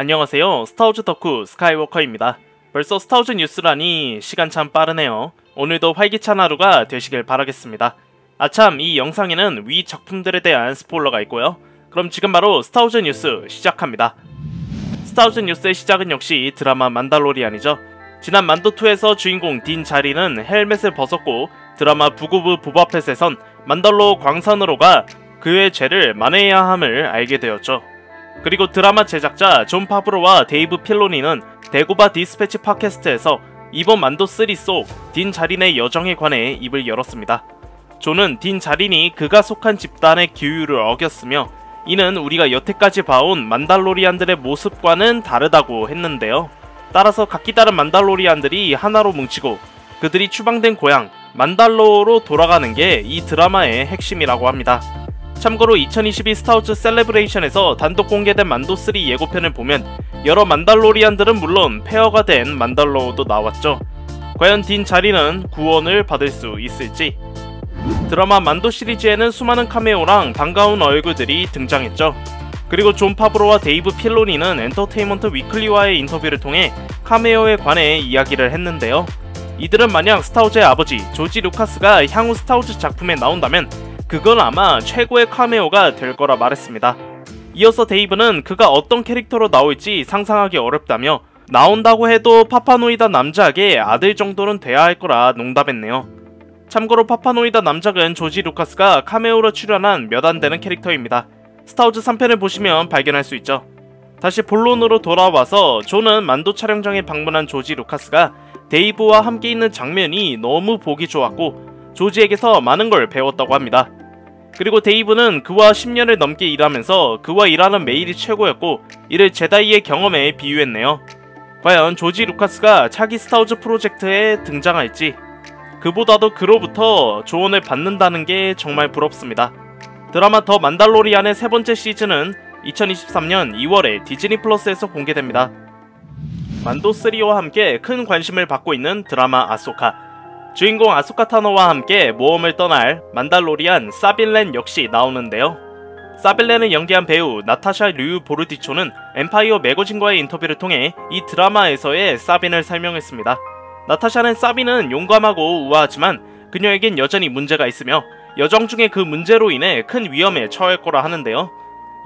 안녕하세요. 스타워즈 덕후 스카이워커입니다. 벌써 스타워즈 뉴스라니 시간 참 빠르네요. 오늘도 활기찬 하루가 되시길 바라겠습니다. 아참, 이 영상에는 위 작품들에 대한 스포일러가 있고요. 그럼 지금 바로 스타워즈 뉴스 시작합니다. 스타워즈 뉴스의 시작은 역시 드라마 만달로리안이죠. 지난 만도2에서 주인공 딘 자리는 헬멧을 벗었고 드라마 북 오브 보바펫에선 만달로 광산으로 가 그의 죄를 만회해야 함을 알게 되었죠. 그리고 드라마 제작자 존 파브로와 데이브 필로니는 데고바 디스패치 팟캐스트에서 이번 만도3 속 딘 자린의 여정에 관해 입을 열었습니다. 존은 딘 자린이 그가 속한 집단의 규율을 어겼으며 이는 우리가 여태까지 봐온 만달로리안들의 모습과는 다르다고 했는데요. 따라서 각기 다른 만달로리안들이 하나로 뭉치고 그들이 추방된 고향 만달로로 돌아가는 게 이 드라마의 핵심이라고 합니다. 참고로 2022 스타워즈 셀레브레이션에서 단독 공개된 만도3 예고편을 보면 여러 만달로리안들은 물론 페어가 된 만달로도 나왔죠. 과연 딘 자리는 구원을 받을 수 있을지. 드라마 만도 시리즈에는 수많은 카메오랑 반가운 얼굴들이 등장했죠. 그리고 존 파브로와 데이브 필로니는 엔터테인먼트 위클리와의 인터뷰를 통해 카메오에 관해 이야기를 했는데요. 이들은 만약 스타워즈의 아버지 조지 루카스가 향후 스타워즈 작품에 나온다면 그건 아마 최고의 카메오가 될 거라 말했습니다. 이어서 데이브는 그가 어떤 캐릭터로 나올지 상상하기 어렵다며 나온다고 해도 파파노이다 남작의 아들 정도는 돼야 할 거라 농담했네요. 참고로 파파노이다 남작은 조지 루카스가 카메오로 출연한 몇 안 되는 캐릭터입니다. 스타워즈 3편을 보시면 발견할 수 있죠. 다시 본론으로 돌아와서 존은 만도 촬영장에 방문한 조지 루카스가 데이브와 함께 있는 장면이 너무 보기 좋았고 조지에게서 많은 걸 배웠다고 합니다. 그리고 데이브는 그와 10년을 넘게 일하면서 그와 일하는 매일이 최고였고 이를 제다이의 경험에 비유했네요. 과연 조지 루카스가 차기 스타워즈 프로젝트에 등장할지, 그보다도 그로부터 조언을 받는다는 게 정말 부럽습니다. 드라마 더 만달로리안의 세 번째 시즌은 2023년 2월에 디즈니 플러스에서 공개됩니다. 만도3와 함께 큰 관심을 받고 있는 드라마 아소카. 주인공 아소카 타노와 함께 모험을 떠날 만달로리안 사빌렌 역시 나오는데요. 사빌렌을 연기한 배우 나타샤 류 보르디초는 엠파이어 매거진과의 인터뷰를 통해 이 드라마에서의 사빈을 설명했습니다. 나타샤는 사빈은 용감하고 우아하지만 그녀에겐 여전히 문제가 있으며 여정 중에 그 문제로 인해 큰 위험에 처할 거라 하는데요.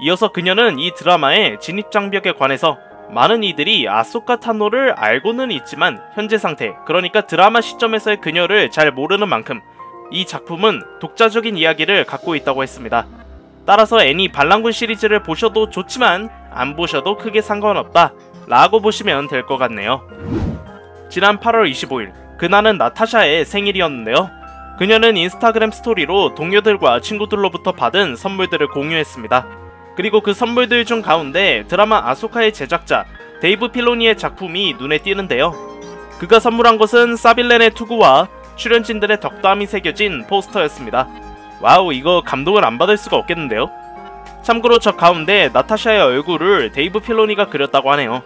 이어서 그녀는 이 드라마의 진입장벽에 관해서 많은 이들이 아소카 타노를 알고는 있지만 현재 상태, 그러니까 드라마 시점에서의 그녀를 잘 모르는 만큼 이 작품은 독자적인 이야기를 갖고 있다고 했습니다. 따라서 애니 반란군 시리즈를 보셔도 좋지만 안 보셔도 크게 상관없다 라고 보시면 될 것 같네요. 지난 8월 25일 그날은 나타샤의 생일이었는데요. 그녀는 인스타그램 스토리로 동료들과 친구들로부터 받은 선물들을 공유했습니다. 그리고 그 선물들 중 가운데 드라마 아소카의 제작자 데이브 필로니의 작품이 눈에 띄는데요. 그가 선물한 것은 사빌렌의 투구와 출연진들의 덕담이 새겨진 포스터였습니다. 와우, 이거 감동을 안 받을 수가 없겠는데요. 참고로 저 가운데 나타샤의 얼굴을 데이브 필로니가 그렸다고 하네요.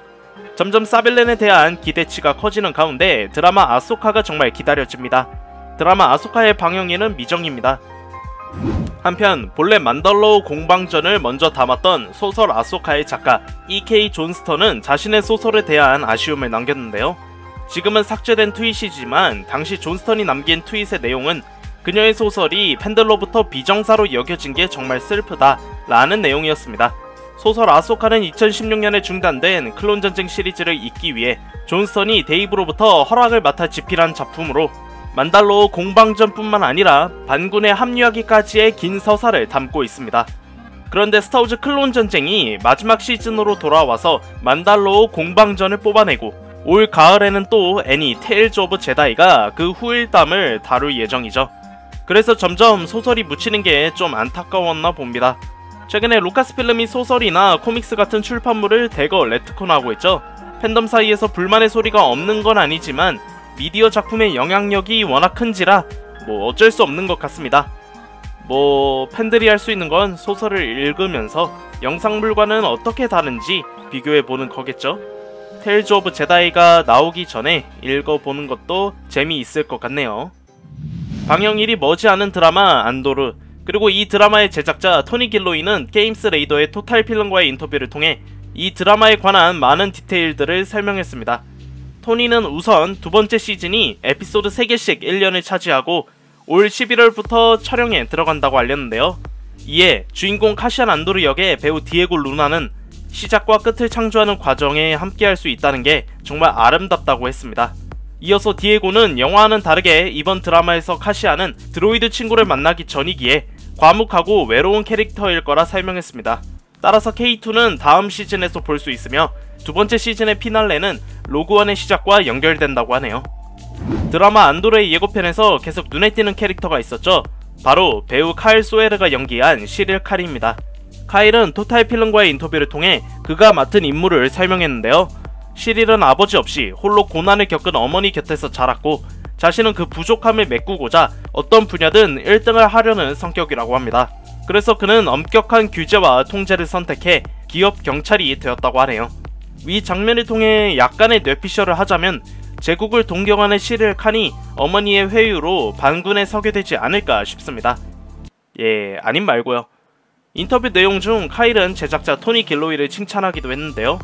점점 사빌렌에 대한 기대치가 커지는 가운데 드라마 아소카가 정말 기다려집니다. 드라마 아소카의 방영일은 미정입니다. 한편 본래 만달로 공방전을 먼저 담았던 소설 아소카의 작가 E.K. 존스턴은 자신의 소설에 대한 아쉬움을 남겼는데요. 지금은 삭제된 트윗이지만 당시 존스턴이 남긴 트윗의 내용은 그녀의 소설이 팬들로부터 비정사로 여겨진 게 정말 슬프다 라는 내용이었습니다. 소설 아소카는 2016년에 중단된 클론전쟁 시리즈를 잇기 위해 존스턴이 데이브로부터 허락을 맡아 집필한 작품으로 만달로 공방전뿐만 아니라 반군에 합류하기까지의 긴 서사를 담고 있습니다. 그런데 스타워즈 클론 전쟁이 마지막 시즌으로 돌아와서 만달로 공방전을 뽑아내고 올 가을에는 또 애니 테일즈 오브 제다이가 그 후일담을 다룰 예정이죠. 그래서 점점 소설이 묻히는 게 좀 안타까웠나 봅니다. 최근에 루카스필름이 소설이나 코믹스 같은 출판물을 대거 레트콘하고 있죠. 팬덤 사이에서 불만의 소리가 없는 건 아니지만 미디어 작품의 영향력이 워낙 큰지라 어쩔 수 없는 것 같습니다. 팬들이 할 수 있는 건 소설을 읽으면서 영상물과는 어떻게 다른지 비교해보는 거겠죠. 테일즈 오브 제다이가 나오기 전에 읽어보는 것도 재미있을 것 같네요. 방영일이 머지않은 드라마 안도르, 그리고 이 드라마의 제작자 토니 길로이는 게임스 레이더의 토탈 필름과의 인터뷰를 통해 이 드라마에 관한 많은 디테일들을 설명했습니다. 토니는 우선 두 번째 시즌이 에피소드 3개씩 1년을 차지하고 올 11월부터 촬영에 들어간다고 알렸는데요. 이에 주인공 카시안 안도르 역의 배우 디에고 루나는 시작과 끝을 창조하는 과정에 함께할 수 있다는 게 정말 아름답다고 했습니다. 이어서 디에고는 영화와는 다르게 이번 드라마에서 카시안은 드로이드 친구를 만나기 전이기에 과묵하고 외로운 캐릭터일 거라 설명했습니다. 따라서 K2는 다음 시즌에서 볼 수 있으며 두 번째 시즌의 피날레는 로그원의 시작과 연결된다고 하네요. 드라마 안도르의 예고편에서 계속 눈에 띄는 캐릭터가 있었죠. 바로 배우 카일 소에르가 연기한 시릴 칼입니다. 카일은 토탈 필름과의 인터뷰를 통해 그가 맡은 임무를 설명했는데요. 시릴은 아버지 없이 홀로 고난을 겪은 어머니 곁에서 자랐고 자신은 그 부족함을 메꾸고자 어떤 분야든 1등을 하려는 성격이라고 합니다. 그래서 그는 엄격한 규제와 통제를 선택해 기업 경찰이 되었다고 하네요. 위 장면을 통해 약간의 뇌피셜을 하자면 제국을 동경하는 시릴 칸이 어머니의 회유로 반군에 서게 되지 않을까 싶습니다. 아님 말고요. 인터뷰 내용 중 카일은 제작자 토니 길로이를 칭찬하기도 했는데요.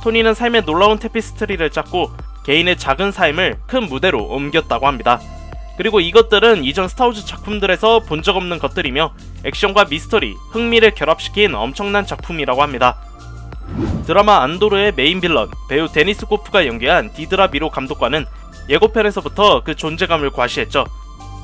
토니는 삶의 놀라운 테피스트리를 짰고 개인의 작은 삶을 큰 무대로 옮겼다고 합니다. 그리고 이것들은 이전 스타워즈 작품들에서 본 적 없는 것들이며 액션과 미스터리, 흥미를 결합시킨 엄청난 작품이라고 합니다. 드라마 안도르의 메인 빌런, 배우 데니스 코프가 연기한 디드라 미로 감독관은 예고편에서부터 그 존재감을 과시했죠.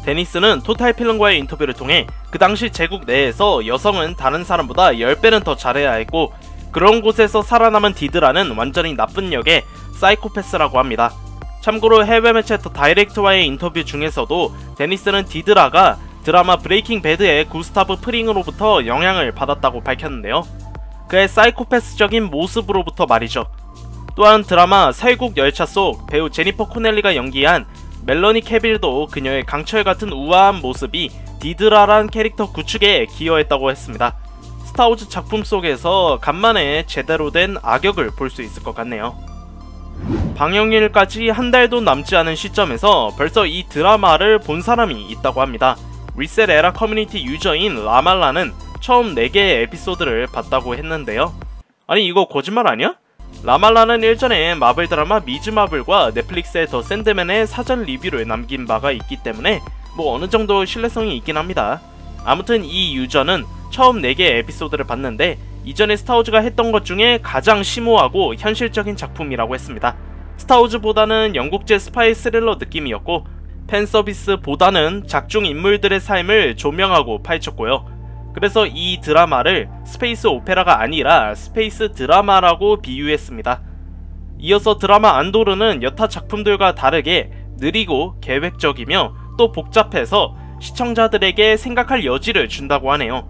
데니스는 토탈 필름과의 인터뷰를 통해 그 당시 제국 내에서 여성은 다른 사람보다 10배는 더 잘해야 했고 그런 곳에서 살아남은 디드라는 완전히 나쁜 역의 사이코패스라고 합니다. 참고로 해외 매체 더 다이렉트와의 인터뷰 중에서도 데니스는 디드라가 드라마 브레이킹 배드의 구스타브 프링으로부터 영향을 받았다고 밝혔는데요. 그의 사이코패스적인 모습으로부터 말이죠. 또한 드라마 서해국 열차 속 배우 제니퍼 코넬리가 연기한 멜러니 캐빌도 그녀의 강철같은 우아한 모습이 디드라란 캐릭터 구축에 기여했다고 했습니다. 스타워즈 작품 속에서 간만에 제대로 된 악역을 볼 수 있을 것 같네요. 방영일까지 한 달도 남지 않은 시점에서 벌써 이 드라마를 본 사람이 있다고 합니다. 리셋 에라 커뮤니티 유저인 라말라는 처음 4개의 에피소드를 봤다고 했는데요. 아니 이거 거짓말 아니야? 라말라는 일전에 마블 드라마 미즈 마블과 넷플릭스의 더 샌드맨의 사전 리뷰를 남긴 바가 있기 때문에 뭐 어느정도 신뢰성이 있긴 합니다. 아무튼 이 유저는 처음 4개의 에피소드를 봤는데 이전에 스타워즈가 했던 것 중에 가장 심오하고 현실적인 작품이라고 했습니다. 스타워즈보다는 영국제 스파이 스릴러 느낌이었고 팬서비스보다는 작중 인물들의 삶을 조명하고 파헤쳤고요. 그래서 이 드라마를 스페이스 오페라가 아니라 스페이스 드라마라고 비유했습니다. 이어서 드라마 안도르는 여타 작품들과 다르게 느리고 계획적이며 또 복잡해서 시청자들에게 생각할 여지를 준다고 하네요.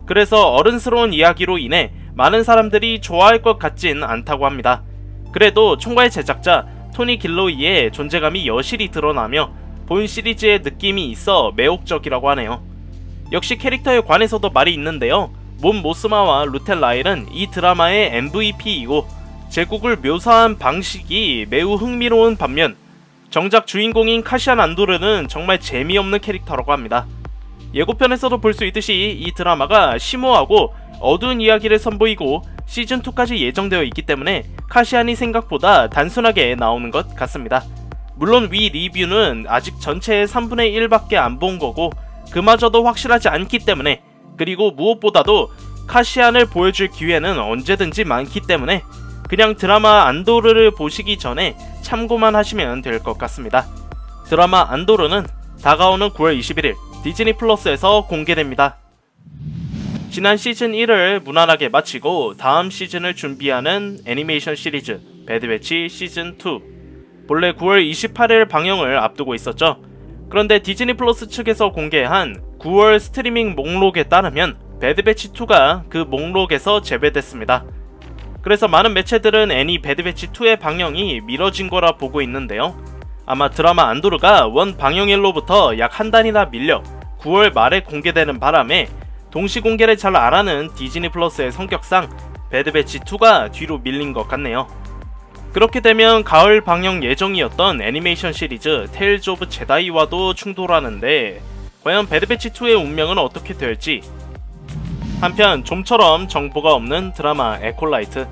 그래서 어른스러운 이야기로 인해 많은 사람들이 좋아할 것 같진 않다고 합니다. 그래도 총괄 제작자 토니 길로이의 존재감이 여실히 드러나며 본 시리즈의 느낌이 있어 매혹적이라고 하네요. 역시 캐릭터에 관해서도 말이 있는데요. 몬 모스마와 루텔라일은 이 드라마의 MVP이고 제국을 묘사한 방식이 매우 흥미로운 반면 정작 주인공인 카시안 안도르는 정말 재미없는 캐릭터라고 합니다. 예고편에서도 볼 수 있듯이 이 드라마가 심오하고 어두운 이야기를 선보이고 시즌2까지 예정되어 있기 때문에 카시안이 생각보다 단순하게 나오는 것 같습니다. 물론 위 리뷰는 아직 전체의 3분의 1밖에 안 본 거고 그마저도 확실하지 않기 때문에 그리고 무엇보다도 카시안을 보여줄 기회는 언제든지 많기 때문에 그냥 드라마 안도르를 보시기 전에 참고만 하시면 될 것 같습니다. 드라마 안도르는 다가오는 9월 21일 디즈니 플러스에서 공개됩니다. 지난 시즌 1을 무난하게 마치고 다음 시즌을 준비하는 애니메이션 시리즈 배드배치 시즌 2 본래 9월 28일 방영을 앞두고 있었죠. 그런데 디즈니 플러스 측에서 공개한 9월 스트리밍 목록에 따르면 배드배치 2가 그 목록에서 제외됐습니다. 그래서 많은 매체들은 애니 배드배치 2의 방영이 미뤄진 거라 보고 있는데요. 아마 드라마 안도르가 원 방영일로부터 약 한 달이나 밀려 9월 말에 공개되는 바람에 동시 공개를 잘 안하는 디즈니 플러스의 성격상 배드배치 2가 뒤로 밀린 것 같네요. 그렇게 되면 가을 방영 예정이었던 애니메이션 시리즈 테일즈 오브 제다이와도 충돌하는데 과연 배드배치 2의 운명은 어떻게 될지. 한편 좀처럼 정보가 없는 드라마 에콜라이트,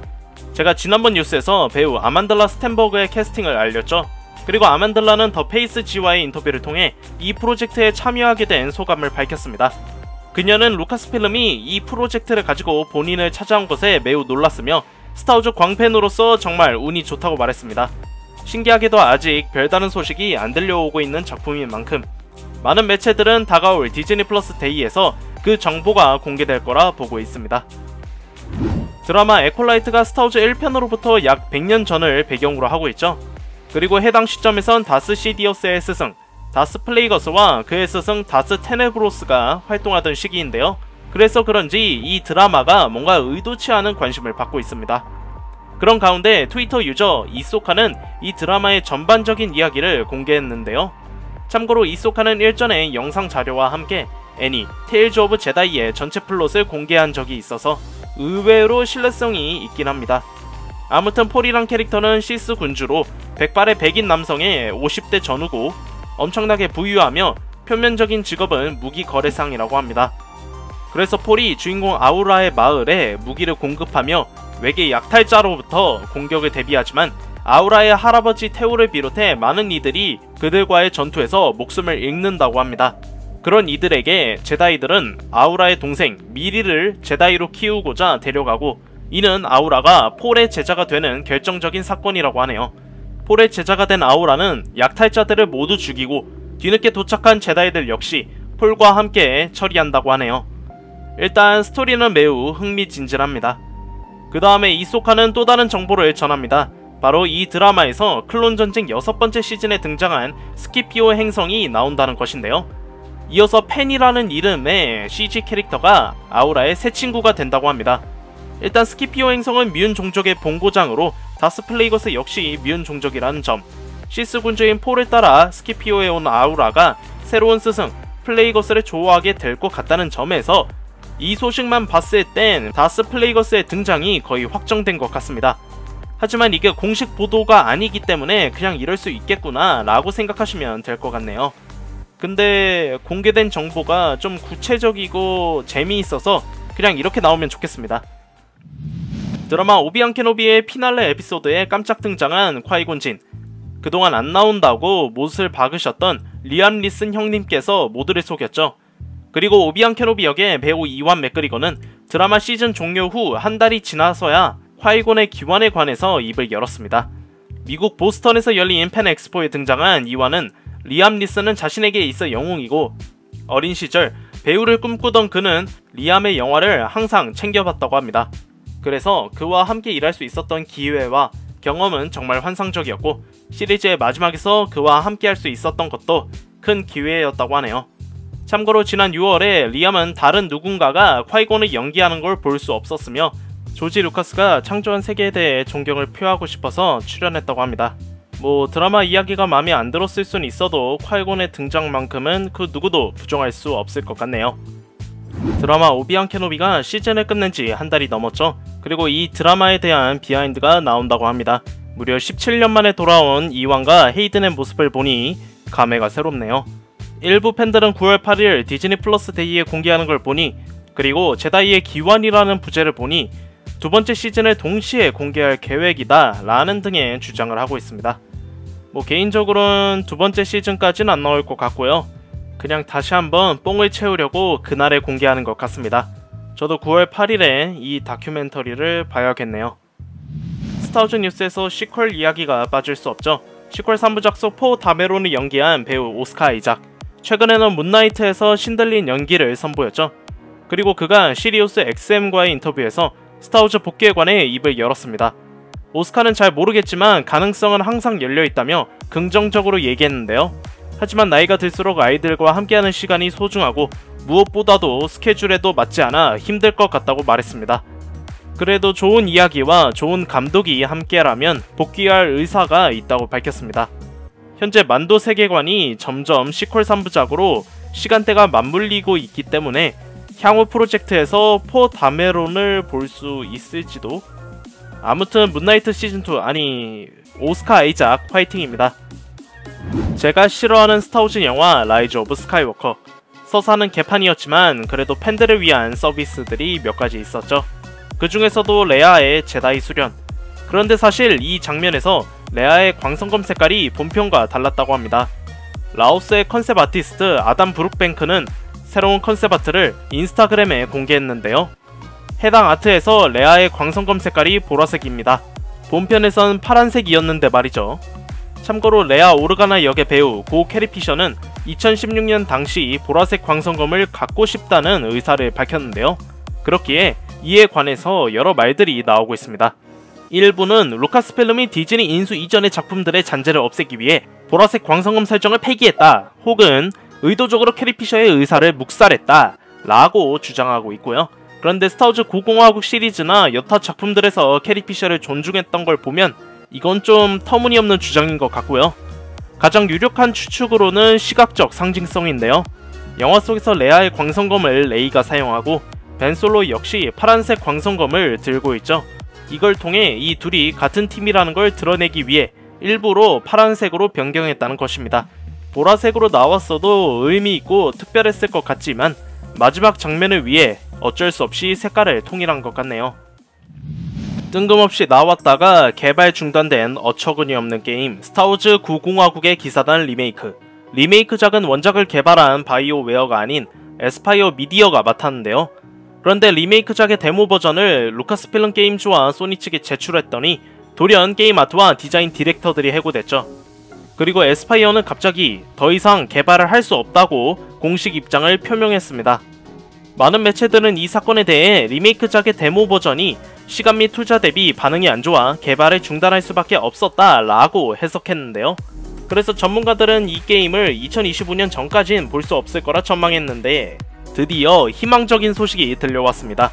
제가 지난번 뉴스에서 배우 아만들라 스탠버그의 캐스팅을 알렸죠. 그리고 아만들라는 더 페이스 G와의 인터뷰를 통해 이 프로젝트에 참여하게 된 소감을 밝혔습니다. 그녀는 루카스필름이 이 프로젝트를 가지고 본인을 찾아온 것에 매우 놀랐으며 스타워즈 광팬으로서 정말 운이 좋다고 말했습니다. 신기하게도 아직 별다른 소식이 안 들려오고 있는 작품인 만큼 많은 매체들은 다가올 디즈니 플러스 데이에서 그 정보가 공개될 거라 보고 있습니다. 드라마 에콜라이트가 스타워즈 1편으로부터 약 100년 전을 배경으로 하고 있죠. 그리고 해당 시점에선 다스 시디어스의 스승 다스 플레이거스와 그의 스승 다스 테네브로스가 활동하던 시기인데요. 그래서 그런지 이 드라마가 뭔가 의도치 않은 관심을 받고 있습니다. 그런 가운데 트위터 유저 이소카는 이 드라마의 전반적인 이야기를 공개했는데요. 참고로 이소카는 일전에 영상 자료와 함께 애니 테일즈 오브 제다이의 전체 플롯을 공개한 적이 있어서 의외로 신뢰성이 있긴 합니다. 아무튼 폴이란 캐릭터는 시스 군주로 백발의 백인 남성의 50대 전후고 엄청나게 부유하며 표면적인 직업은 무기 거래상이라고 합니다. 그래서 폴이 주인공 아우라의 마을에 무기를 공급하며 외계 약탈자로부터 공격을 대비하지만 아우라의 할아버지 테오를 비롯해 많은 이들이 그들과의 전투에서 목숨을 잃는다고 합니다. 그런 이들에게 제다이들은 아우라의 동생 미리를 제다이로 키우고자 데려가고 이는 아우라가 폴의 제자가 되는 결정적인 사건이라고 하네요. 폴의 제자가 된 아우라는 약탈자들을 모두 죽이고 뒤늦게 도착한 제다이들 역시 폴과 함께 처리한다고 하네요. 일단 스토리는 매우 흥미진진합니다. 그 다음에 이소카는 또 다른 정보를 전합니다. 바로 이 드라마에서 클론전쟁 6번째 시즌에 등장한 스키피오 행성이 나온다는 것인데요. 이어서 펜이라는 이름의 CG 캐릭터가 아우라의 새 친구가 된다고 합니다. 일단 스키피오 행성은 뮨 종족의 본고장으로 다스 플레이거스 역시 뮨 종족이라는 점, 시스 군주인 폴을 따라 스키피오에 온 아우라가 새로운 스승 플레이거스를 좋아하게 될 것 같다는 점에서 이 소식만 봤을 땐 다스 플레이거스의 등장이 거의 확정된 것 같습니다. 하지만 이게 공식 보도가 아니기 때문에 그냥 이럴 수 있겠구나 라고 생각하시면 될 것 같네요. 근데 공개된 정보가 좀 구체적이고 재미있어서 그냥 이렇게 나오면 좋겠습니다. 드라마 오비안 케노비의 피날레 에피소드에 깜짝 등장한 콰이곤 진, 그동안 안 나온다고 못을 박으셨던 리암 리슨 형님께서 모두를 속였죠. 그리고 오비안 케노비 역의 배우 이완 맥그리거는 드라마 시즌 종료 후 한 달이 지나서야 콰이곤의 기원에 관해서 입을 열었습니다. 미국 보스턴에서 열린 팬 엑스포에 등장한 이완은 리암 리슨은 자신에게 있어 영웅이고 어린 시절 배우를 꿈꾸던 그는 리암의 영화를 항상 챙겨봤다고 합니다. 그래서 그와 함께 일할 수 있었던 기회와 경험은 정말 환상적이었고 시리즈의 마지막에서 그와 함께 할 수 있었던 것도 큰 기회였다고 하네요. 참고로 지난 6월에 리암은 다른 누군가가 콰이곤을 연기하는 걸 볼 수 없었으며 조지 루카스가 창조한 세계에 대해 존경을 표하고 싶어서 출연했다고 합니다. 뭐 드라마 이야기가 마음에 안 들었을 순 있어도 콰이곤의 등장만큼은 그 누구도 부정할 수 없을 것 같네요. 드라마 오비안 케노비가 시즌을 끝낸 지 한 달이 넘었죠. 그리고 이 드라마에 대한 비하인드가 나온다고 합니다. 무려 17년 만에 돌아온 이완과 헤이든의 모습을 보니 감회가 새롭네요. 일부 팬들은 9월 8일 디즈니 플러스 데이에 공개하는 걸 보니, 그리고 제다이의 기원이라는 부제를 보니 두 번째 시즌을 동시에 공개할 계획이다 라는 등의 주장을 하고 있습니다. 뭐 개인적으로는 두 번째 시즌까지는 안 나올 것 같고요. 그냥 다시 한번 뽕을 채우려고 그날에 공개하는 것 같습니다. 저도 9월 8일에 이 다큐멘터리를 봐야겠네요. 스타워즈 뉴스에서 시퀄 이야기가 빠질 수 없죠. 시퀄 3부작소 포 다메론을 연기한 배우 오스카 아이작, 최근에는 문나이트에서 신들린 연기를 선보였죠. 그리고 그가 시리우스 XM과의 인터뷰에서 스타워즈 복귀에 관해 입을 열었습니다. 오스카는 잘 모르겠지만 가능성은 항상 열려있다며 긍정적으로 얘기했는데요. 하지만 나이가 들수록 아이들과 함께하는 시간이 소중하고 무엇보다도 스케줄에도 맞지 않아 힘들 것 같다고 말했습니다. 그래도 좋은 이야기와 좋은 감독이 함께라면 복귀할 의사가 있다고 밝혔습니다. 현재 만도 세계관이 점점 시퀄 3부작으로 시간대가 맞물리고 있기 때문에 향후 프로젝트에서 포 다메론을 볼 수 있을지도. 아무튼 문나이트 시즌2 아니 오스카 아이작 화이팅입니다. 제가 싫어하는 스타워즈 영화 라이즈 오브 스카이워커, 서사는 개판이었지만 그래도 팬들을 위한 서비스들이 몇 가지 있었죠. 그 중에서도 레아의 제다이 수련, 그런데 사실 이 장면에서 레아의 광선검 색깔이 본편과 달랐다고 합니다. 라오스의 컨셉 아티스트 아담 브룩뱅크는 새로운 컨셉 아트를 인스타그램에 공개했는데요. 해당 아트에서 레아의 광선검 색깔이 보라색입니다. 본편에선 파란색이었는데 말이죠. 참고로 레아 오르가나 역의 배우 고 캐리 피셔는 2016년 당시 보라색 광선검을 갖고 싶다는 의사를 밝혔는데요. 그렇기에 이에 관해서 여러 말들이 나오고 있습니다. 일부는 루카스필름이 디즈니 인수 이전의 작품들의 잔재를 없애기 위해 보라색 광선검 설정을 폐기했다, 혹은 의도적으로 캐리 피셔의 의사를 묵살했다 라고 주장하고 있고요. 그런데 스타워즈 9공화국 시리즈나 여타 작품들에서 캐리 피셔를 존중했던 걸 보면 이건 좀 터무니없는 주장인 것 같고요. 가장 유력한 추측으로는 시각적 상징성인데요. 영화 속에서 레아의 광선검을 레이가 사용하고 벤 솔로 역시 파란색 광선검을 들고 있죠. 이걸 통해 이 둘이 같은 팀이라는 걸 드러내기 위해 일부러 파란색으로 변경했다는 것입니다. 보라색으로 나왔어도 의미있고 특별했을 것 같지만 마지막 장면을 위해 어쩔 수 없이 색깔을 통일한 것 같네요. 뜬금없이 나왔다가 개발 중단된 어처구니 없는 게임 스타워즈 9공화국의 기사단 리메이크. 리메이크작은 원작을 개발한 바이오웨어가 아닌 에스파이어 미디어가 맡았는데요. 그런데 리메이크작의 데모 버전을 루카스필름 게임즈와 소니 측에 제출했더니 돌연 게임 아트와 디자인 디렉터들이 해고됐죠. 그리고 에스파이어는 갑자기 더 이상 개발을 할 수 없다고 공식 입장을 표명했습니다. 많은 매체들은 이 사건에 대해 리메이크작의 데모 버전이 시간 및 투자 대비 반응이 안 좋아 개발을 중단할 수밖에 없었다 라고 해석했는데요. 그래서 전문가들은 이 게임을 2025년 전까진 볼 수 없을 거라 전망했는데 드디어 희망적인 소식이 들려왔습니다.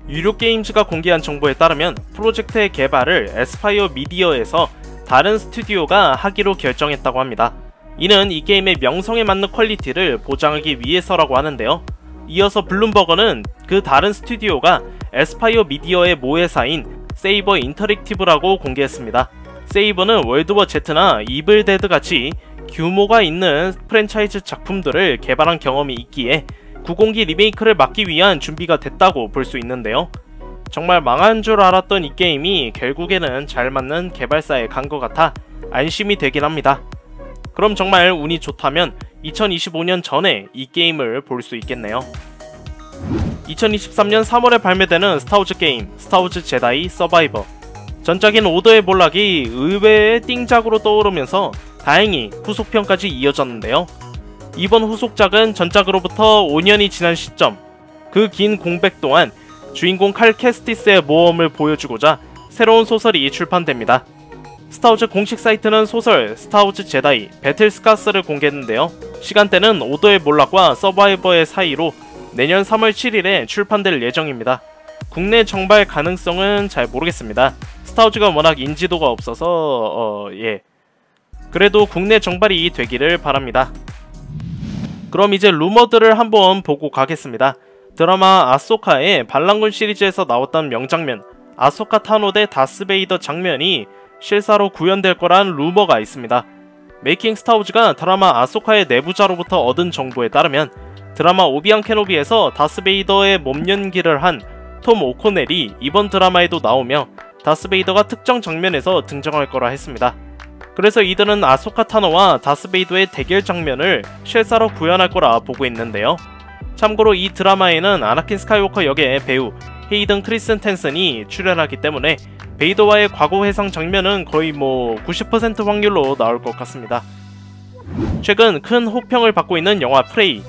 유료 게임즈가 공개한 정보에 따르면 프로젝트의 개발을 에스파이어 미디어에서 다른 스튜디오가 하기로 결정했다고 합니다. 이는 이 게임의 명성에 맞는 퀄리티를 보장하기 위해서라고 하는데요. 이어서 블룸버거는 그 다른 스튜디오가 에스파이어 미디어의 모회사인 세이버 인터랙티브라고 공개했습니다. 세이버는 월드워 Z나 이블 데드 같이 규모가 있는 프랜차이즈 작품들을 개발한 경험이 있기에 9공기 리메이크를 막기 위한 준비가 됐다고 볼 수 있는데요. 정말 망한 줄 알았던 이 게임이 결국에는 잘 맞는 개발사에 간 것 같아 안심이 되긴 합니다. 그럼 정말 운이 좋다면 2025년 전에 이 게임을 볼 수 있겠네요. 2023년 3월에 발매되는 스타워즈 게임 스타워즈 제다이 서바이버. 전작인 오더의 몰락이 의외의 띵작으로 떠오르면서 다행히 후속편까지 이어졌는데요. 이번 후속작은 전작으로부터 5년이 지난 시점, 그 긴 공백 동안 주인공 칼 캐스티스의 모험을 보여주고자 새로운 소설이 출판됩니다. 스타워즈 공식 사이트는 소설 스타워즈 제다이 배틀스카스를 공개했는데요. 시간대는 오더의 몰락과 서바이버의 사이로 내년 3월 7일에 출판될 예정입니다. 국내 정발 가능성은 잘 모르겠습니다. 스타워즈가 워낙 인지도가 없어서 그래도 국내 정발이 되기를 바랍니다. 그럼 이제 루머들을 한번 보고 가겠습니다. 드라마 아소카의 반란군 시리즈에서 나왔던 명장면 아소카 타노 대 다스베이더 장면이 실사로 구현될 거란 루머가 있습니다. 메이킹 스타워즈가 드라마 아소카의 내부자로부터 얻은 정보에 따르면 드라마 오비앙 케노비에서 다스베이더의 몸 연기를 한 톰 오코넬이 이번 드라마에도 나오며 다스베이더가 특정 장면에서 등장할 거라 했습니다. 그래서 이들은 아소카 타노와 다스베이더의 대결 장면을 실사로 구현할 거라 보고 있는데요. 참고로 이 드라마에는 아나킨 스카이워커 역의 배우 헤이든 크리스텐센이 출연하기 때문에 베이더와의 과거 회상 장면은 거의 90% 확률로 나올 것 같습니다. 최근 큰 호평을 받고 있는 영화 프레이,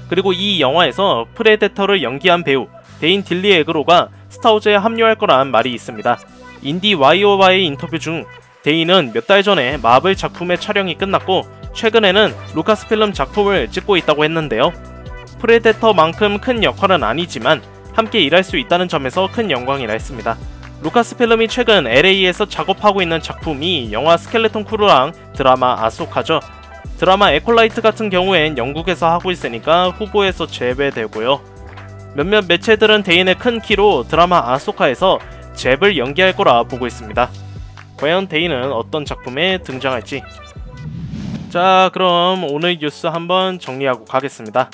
그리고 이 영화에서 프레데터를 연기한 배우 데인 딜리 에그로가 스타워즈에 합류할 거란 말이 있습니다. 인디 와이어와의 인터뷰 중 데인은 몇 달 전에 마블 작품의 촬영이 끝났고 최근에는 루카스필름 작품을 찍고 있다고 했는데요. 프레데터만큼 큰 역할은 아니지만 함께 일할 수 있다는 점에서 큰 영광이라 했습니다. 루카스필름이 최근 LA에서 작업하고 있는 작품이 영화 스켈레톤 크루랑 드라마 아소카죠. 드라마 에콜라이트 같은 경우엔 영국에서 하고 있으니까 후보에서 제외되고요. 몇몇 매체들은 데인의 큰 키로 드라마 아소카에서 잽을 연기할 거라 보고 있습니다. 과연 데인은 어떤 작품에 등장할지. 자, 그럼 오늘 뉴스 한번 정리하고 가겠습니다.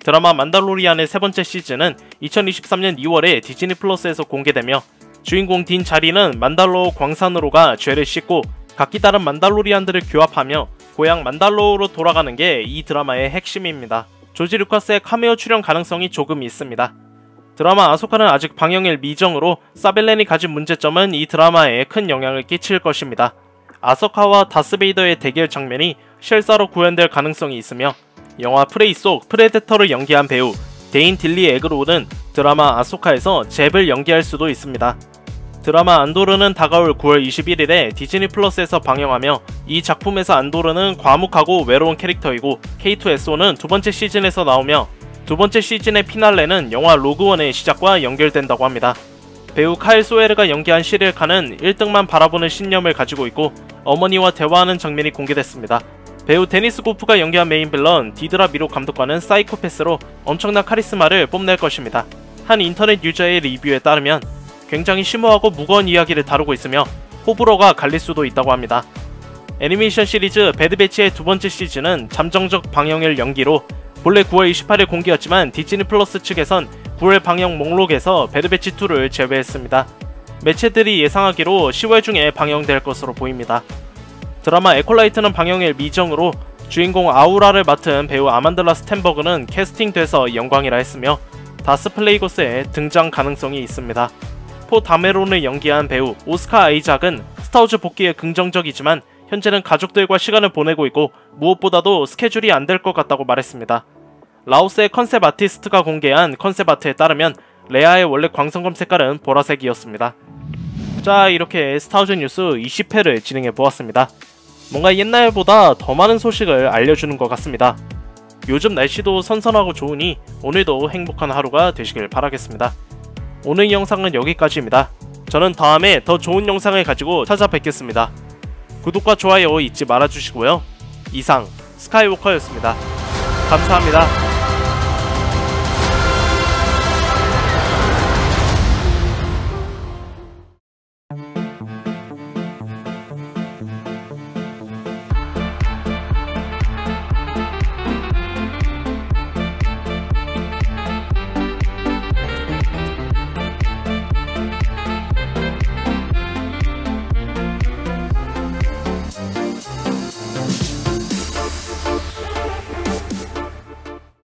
드라마 만달로리안의 세 번째 시즌은 2023년 2월에 디즈니 플러스에서 공개되며 주인공 딘 자리는 만달로어 광산으로 가 죄를 씻고 각기 다른 만달로리안들을 규합하며 고향 만달로어로 돌아가는 게 이 드라마의 핵심입니다. 조지 루카스의 카메오 출연 가능성이 조금 있습니다. 드라마 아소카는 아직 방영일 미정으로 사벨렌이 가진 문제점은 이 드라마에 큰 영향을 끼칠 것입니다. 아소카와 다스베이더의 대결 장면이 실사로 구현될 가능성이 있으며 영화 프레이 속 프레데터를 연기한 배우 데인 딜리 에그로우는 드라마 아소카에서 잽을 연기할 수도 있습니다. 드라마 안도르는 다가올 9월 21일에 디즈니 플러스에서 방영하며 이 작품에서 안도르는 과묵하고 외로운 캐릭터이고 K2SO는 두 번째 시즌에서 나오며 두 번째 시즌의 피날레는 영화 로그원의 시작과 연결된다고 합니다. 배우 카일 소에르가 연기한 시릴카는 1등만 바라보는 신념을 가지고 있고 어머니와 대화하는 장면이 공개됐습니다. 배우 데니스 고프가 연기한 메인 빌런 디드라 미로 감독과는 사이코패스로 엄청난 카리스마를 뽐낼 것입니다. 한 인터넷 유저의 리뷰에 따르면 굉장히 심오하고 무거운 이야기를 다루고 있으며 호불호가 갈릴 수도 있다고 합니다. 애니메이션 시리즈 배드배치의 두 번째 시즌은 잠정적 방영일 연기로 본래 9월 28일 공개였지만 디즈니 플러스 측에선 9월 방영 목록에서 배드배치2를 제외했습니다. 매체들이 예상하기로 10월 중에 방영될 것으로 보입니다. 드라마 에콜라이트는 방영일 미정으로 주인공 아우라를 맡은 배우 아만들라 스탠버그는 캐스팅돼서 영광이라 했으며 다스 플레이고스의 등장 가능성이 있습니다. 포 다메론을 연기한 배우 오스카 아이작은 스타워즈 복귀에 긍정적이지만 현재는 가족들과 시간을 보내고 있고 무엇보다도 스케줄이 안 될 것 같다고 말했습니다. 라오스의 컨셉 아티스트가 공개한 컨셉 아트에 따르면 레아의 원래 광선검 색깔은 보라색이었습니다. 자, 이렇게 스타워즈 뉴스 20회를 진행해 보았습니다. 뭔가 옛날보다 더 많은 소식을 알려주는 것 같습니다. 요즘 날씨도 선선하고 좋으니 오늘도 행복한 하루가 되시길 바라겠습니다. 오늘 영상은 여기까지입니다. 저는 다음에 더 좋은 영상을 가지고 찾아뵙겠습니다. 구독과 좋아요 잊지 말아주시고요. 이상 스카이워커였습니다. 감사합니다.